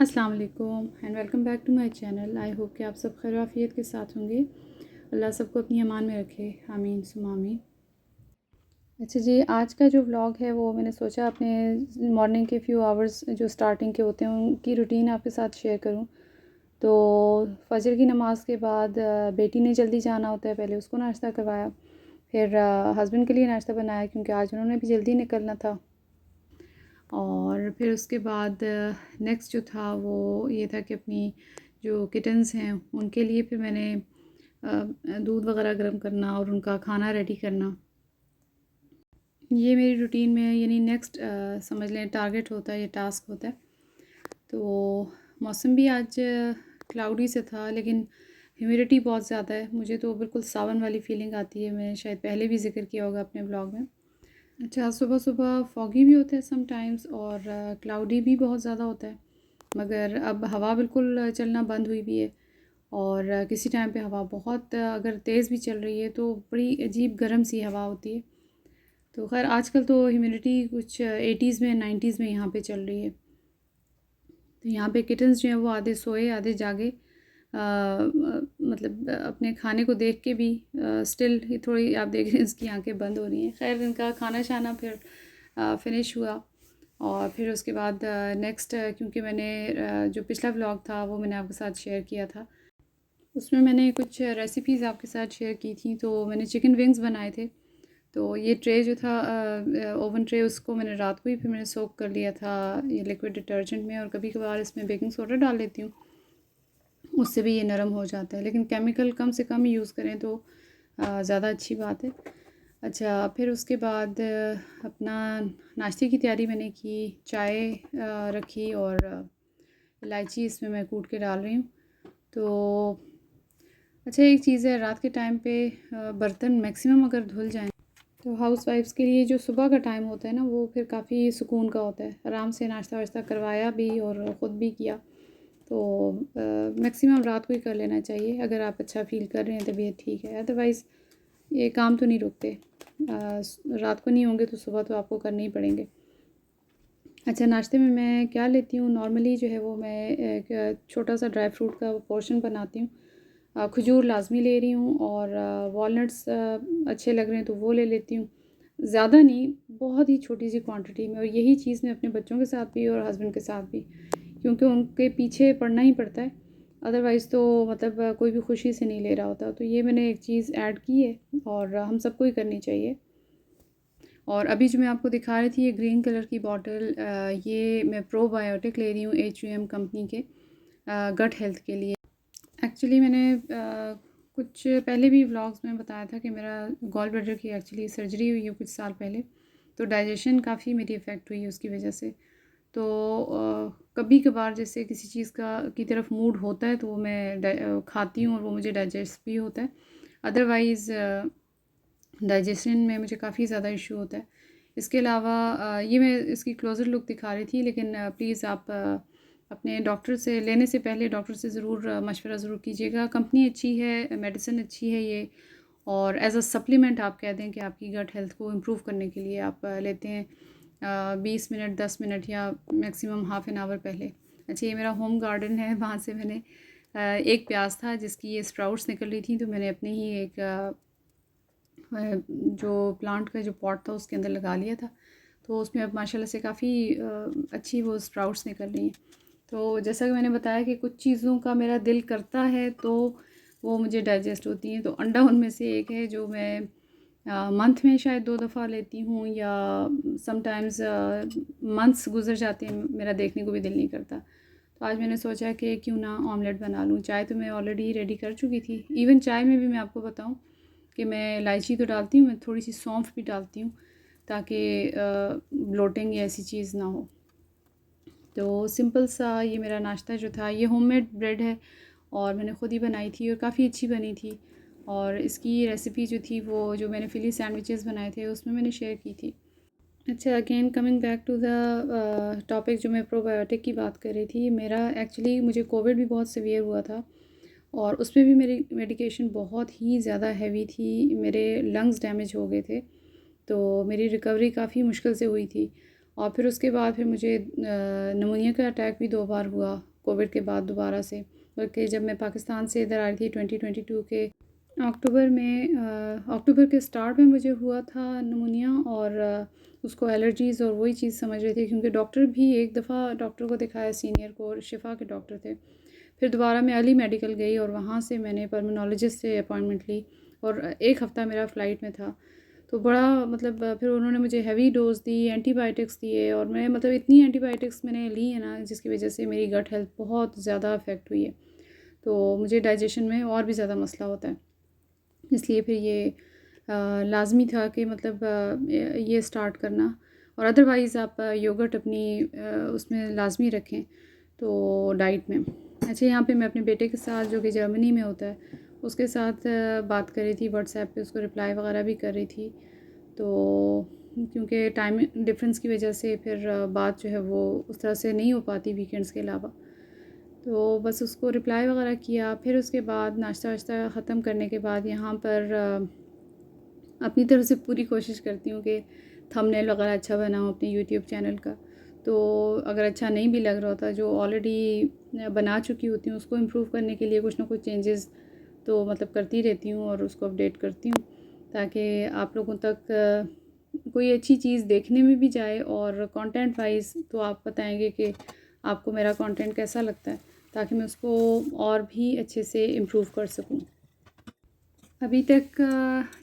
अस्सलाम वालेकुम and welcome back to my channel. I hope कि आप सब खैर आफियत के साथ होंगे। अल्लाह सबको अपनी अमान में रखे, आमीन सुमा आमीन। अच्छा जी, आज का जो व्लॉग है वो मैंने सोचा अपने मॉर्निंग के फ़्यू आवर्स जो स्टार्टिंग के होते हैं उनकी रूटीन आपके साथ शेयर करूं। तो फजर की नमाज़ के बाद बेटी ने जल्दी जाना होता है, पहले उसको नाश्ता करवाया, फिर हस्बैंड के लिए नाश्ता बनाया क्योंकि आज उन्होंने भी जल्दी निकलना था। और फिर उसके बाद नेक्स्ट जो था वो ये था कि अपनी जो किटन्स हैं उनके लिए फिर मैंने दूध वगैरह गर्म करना और उनका खाना रेडी करना, ये मेरी रूटीन में यानी नेक्स्ट समझ लें टारगेट होता है, ये टास्क होता है। तो मौसम भी आज क्लाउडी से था लेकिन ह्यूमिडिटी बहुत ज़्यादा है, मुझे तो बिल्कुल सावन वाली फ़ीलिंग आती है। मैंने शायद पहले भी ज़िक्र किया होगा अपने ब्लॉग में। अच्छा, सुबह सुबह फॉगी भी होता है समटाइम्स और क्लाउडी भी बहुत ज़्यादा होता है, मगर अब हवा बिल्कुल चलना बंद हुई भी है। और किसी टाइम पे हवा बहुत अगर तेज़ भी चल रही है तो बड़ी अजीब गर्म सी हवा होती है। तो खैर आजकल तो ह्यूमिडिटी कुछ 80s में 90s में यहाँ पे चल रही है। तो यहाँ पे किटन्स जो हैं वो आधे सोए आधे जागे, मतलब अपने खाने को देख के भी स्टिल थोड़ी आप देख रहे हैं इसकी आंखें बंद हो रही हैं। खैर इनका खाना शाना फिर फिनिश हुआ और फिर उसके बाद नेक्स्ट, क्योंकि मैंने जो पिछला व्लॉग था वो मैंने आपके साथ शेयर किया था, उसमें मैंने कुछ रेसिपीज़ आपके साथ शेयर की थी। तो मैंने चिकन विंग्स बनाए थे। तो ये ट्रे जो था ओवन ट्रे, उसको मैंने रात को ही फिर मैंने सोक कर लिया था ये लिक्विड डिटर्जेंट में, और कभी कभार इसमें बेकिंग सोडा डाल लेती हूँ, उससे भी ये नरम हो जाता है। लेकिन केमिकल कम से कम यूज़ करें तो ज़्यादा अच्छी बात है। अच्छा, फिर उसके बाद अपना नाश्ते की तैयारी मैंने की, चाय रखी और इलायची इसमें मैं कूट के डाल रही हूँ। तो अच्छा, एक चीज़ है, रात के टाइम पे बर्तन मैक्सिमम अगर धुल जाएं तो हाउस वाइफ्स के लिए जो सुबह का टाइम होता है ना वो फिर काफ़ी सुकून का होता है। आराम से नाश्ता वाश्ता करवाया भी और ख़ुद भी किया। तो मैक्सिमम रात को ही कर लेना चाहिए अगर आप अच्छा फ़ील कर रहे हैं, तबीयत ठीक है। अदरवाइज़ ये काम तो नहीं रुकते, रात को नहीं होंगे तो सुबह तो आपको करने ही पड़ेंगे। अच्छा, नाश्ते में मैं क्या लेती हूँ नॉर्मली जो है वो मैं एक छोटा सा ड्राई फ्रूट का पोर्शन बनाती हूँ। खजूर लाजमी ले रही हूँ और वॉलनट्स अच्छे लग रहे हैं तो वो ले लेती हूँ। ज़्यादा नहीं, बहुत ही छोटी सी क्वांटिटी में। और यही चीज़ मैं अपने बच्चों के साथ भी और हस्बैंड के साथ भी, क्योंकि उनके पीछे पड़ना ही पड़ता है, अदरवाइज़ तो मतलब कोई भी खुशी से नहीं ले रहा होता। तो ये मैंने एक चीज़ ऐड की है और हम सबको ही करनी चाहिए। और अभी जो मैं आपको दिखा रही थी ये ग्रीन कलर की बॉटल, ये मैं प्रोबायोटिक ले रही हूँ HUM कंपनी के, गट हेल्थ के लिए। एक्चुअली मैंने कुछ पहले भी व्लॉग्स में बताया था कि मेरा गॉल ब्लैडर की एक्चुअली सर्जरी हुई है कुछ साल पहले। तो डाइजेशन काफ़ी मेरी इफ़ेक्ट हुई है उसकी वजह से। तो कभी कभार जैसे किसी चीज़ का की तरफ मूड होता है तो वो मैं खाती हूँ और वो मुझे डाइजेस्ट भी होता है। अदरवाइज़ डाइजेशन में मुझे काफ़ी ज़्यादा इशू होता है। इसके अलावा ये मैं इसकी क्लोज़र लुक दिखा रही थी, लेकिन प्लीज़ आप अपने डॉक्टर से लेने से पहले डॉक्टर से ज़रूर मशवरा ज़रूर कीजिएगा। कंपनी अच्छी है, मेडिसिन अच्छी है ये, और एज़ अ सप्लीमेंट आप कह दें कि आपकी गट हेल्थ को इम्प्रूव करने के लिए आप लेते हैं 20 मिनट 10 मिनट या मैक्सिमम हाफ़ एन आवर पहले। अच्छा, ये मेरा होम गार्डन है, वहाँ से मैंने एक प्याज था जिसकी ये स्प्राउट्स निकल रही थी, तो मैंने अपने ही एक जो प्लांट का जो पॉट था उसके अंदर लगा लिया था। तो उसमें अब माशाल्लाह से काफ़ी अच्छी वो स्प्राउट्स निकल रही हैं। तो जैसा कि मैंने बताया कि कुछ चीज़ों का मेरा दिल करता है तो वो मुझे डाइजेस्ट होती हैं। तो अंडा उनमें से एक है जो मैं मंथ में शायद 2 दफ़ा लेती हूँ, या समटाइम्स मंथ्स गुजर जाते हैं मेरा देखने को भी दिल नहीं करता। तो आज मैंने सोचा कि क्यों ना ऑमलेट बना लूँ। चाय तो मैं ऑलरेडी रेडी कर चुकी थी। इवन चाय में भी मैं आपको बताऊँ कि मैं इलायची तो डालती हूँ, मैं थोड़ी सी सौंफ भी डालती हूँ ताकि ब्लोटिंग या ऐसी चीज़ ना हो। तो सिंपल सा ये मेरा नाश्ता जो था, ये होममेड ब्रेड है और मैंने ख़ुद ही बनाई थी और काफ़ी अच्छी बनी थी। और इसकी रेसिपी जो थी वो जो मैंने फ़िली सैंडविचेस बनाए थे उसमें मैंने शेयर की थी। अच्छा, again coming back to the topic, जो मैं प्रोबायोटिक की बात कर रही थी। मेरा एक्चुअली मुझे कोविड भी बहुत सीवियर हुआ था और उसमें भी मेरी मेडिकेशन बहुत ही ज़्यादा हैवी थी, मेरे लंग्स डैमेज हो गए थे, तो मेरी रिकवरी काफ़ी मुश्किल से हुई थी। और फिर उसके बाद फिर मुझे नमूनिया का अटैक भी 2 बार हुआ कोविड के बाद दोबारा से, बल्कि जब मैं पाकिस्तान से इधर आई थी 2022 के अक्टूबर में, अक्टूबर के स्टार्ट में मुझे हुआ था नमूनिया, और उसको एलर्जीज़ और वही चीज़ समझ रही थी, क्योंकि डॉक्टर भी एक दफ़ा डॉक्टर को दिखाया सीनियर को, शिफा के डॉक्टर थे। फिर दोबारा मैं अली मेडिकल गई और वहाँ से मैंने पल्मोनोलॉजिस्ट से अपॉइंटमेंट ली, और एक हफ़्ता मेरा फ़्लाइट में था। तो बड़ा मतलब फिर उन्होंने मुझे हैवी डोज़ दी, एंटीबायोटिक्स दिए, और मैं मतलब इतनी एंटीबायोटिक्स मैंने ली है ना, जिसकी वजह से मेरी गट हेल्थ बहुत ज़्यादा अफेक्ट हुई है। तो मुझे डाइजेशन में और भी ज़्यादा मसला होता है, इसलिए फिर ये लाज़मी था कि मतलब ये स्टार्ट करना, और अदरवाइज़ आप योगर्ट अपनी उसमें लाज़मी रखें तो डाइट में। अच्छा, यहाँ पे मैं अपने बेटे के साथ, जो कि जर्मनी में होता है, उसके साथ बात कर रही थी व्हाट्सएप पे, उसको रिप्लाई वगैरह भी कर रही थी। तो क्योंकि टाइम डिफरेंस की वजह से फिर बात जो है वो उस तरह से नहीं हो पाती वीकेंड्स के अलावा। तो बस उसको रिप्लाई वगैरह किया, फिर उसके बाद नाश्ता वाश्ता ख़त्म करने के बाद यहाँ पर अपनी तरफ से पूरी कोशिश करती हूँ कि थंबनेल वगैरह अच्छा बनाऊँ अपने यूट्यूब चैनल का। तो अगर अच्छा नहीं भी लग रहा होता, जो ऑलरेडी बना चुकी होती हूँ, उसको इम्प्रूव करने के लिए कुछ ना कुछ चेंजेस तो मतलब करती रहती हूँ और उसको अपडेट करती हूँ, ताकि आप लोगों तक कोई अच्छी चीज़ देखने में भी जाए, और कंटेंट वाइज तो आप बताएंगे कि आपको मेरा कंटेंट कैसा लगता है, ताकि मैं उसको और भी अच्छे से इम्प्रूव कर सकूँ। अभी तक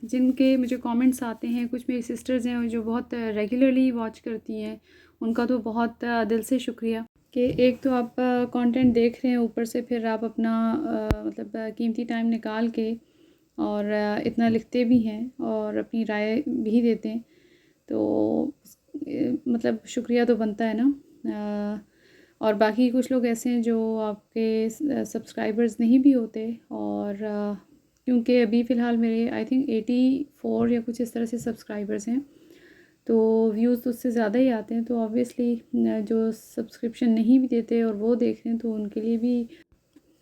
जिनके मुझे कमेंट्स आते हैं, कुछ मेरी सिस्टर्स हैं जो बहुत रेगुलरली वॉच करती हैं, उनका तो बहुत दिल से शुक्रिया कि एक तो आप कंटेंट देख रहे हैं, ऊपर से फिर आप अपना मतलब कीमती टाइम निकाल के और इतना लिखते भी हैं और अपनी राय भी देते हैं। तो मतलब शुक्रिया तो बनता है ना। और बाकी कुछ लोग ऐसे हैं जो आपके सब्सक्राइबर्स नहीं भी होते, और क्योंकि अभी फ़िलहाल मेरे आई थिंक 84 या कुछ इस तरह से सब्सक्राइबर्स हैं, तो व्यूज़ तो उससे ज़्यादा ही आते हैं। तो ऑब्वियसली जो सब्सक्रिप्शन नहीं भी देते और वो देख रहे हैं, तो उनके लिए भी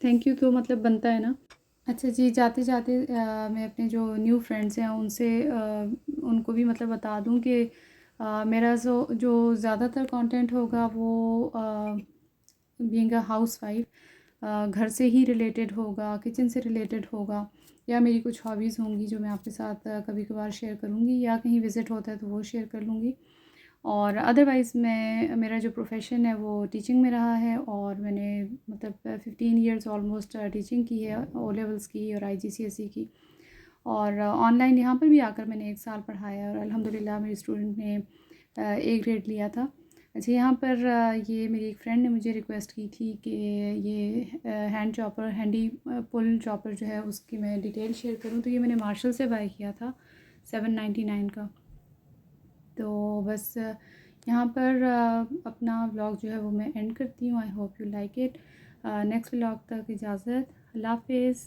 थैंक यू तो मतलब बनता है ना। अच्छा जी, जाते जाते मैं अपने जो न्यू फ्रेंड्स हैं उनसे उनको भी मतलब बता दूं कि मेरा जो ज़्यादातर कंटेंट होगा वो बीइंग अ हाउसवाइफ घर से ही रिलेटेड होगा, किचन से रिलेटेड होगा, या मेरी कुछ हॉबीज़ होंगी जो मैं आपके साथ कभी कभार शेयर करूँगी, या कहीं विज़िट होता है तो वो शेयर कर लूँगी। और अदरवाइज़ मेरा जो प्रोफेशन है वो टीचिंग में रहा है, और मैंने मतलब 15 इयर्स ऑलमोस्ट टीचिंग की है, ओ लेवल्स की और IGCSE की, और ऑनलाइन यहाँ पर भी आकर मैंने 1 साल पढ़ाया, और अल्हम्दुलिल्लाह मेरी स्टूडेंट ने A ग्रेड लिया था। अच्छा, यहाँ पर ये मेरी एक फ्रेंड ने मुझे रिक्वेस्ट की थी कि ये हैंड चॉपर, हैंडी पुल चॉपर जो है उसकी मैं डिटेल शेयर करूँ, तो ये मैंने मार्शल से बाय किया था 799 का। तो बस यहाँ पर अपना व्लॉग जो है वो मैं एंड करती हूँ। I hope you like it. Next vlog तक इजाज़त, अल्लाह हाफ़िज़।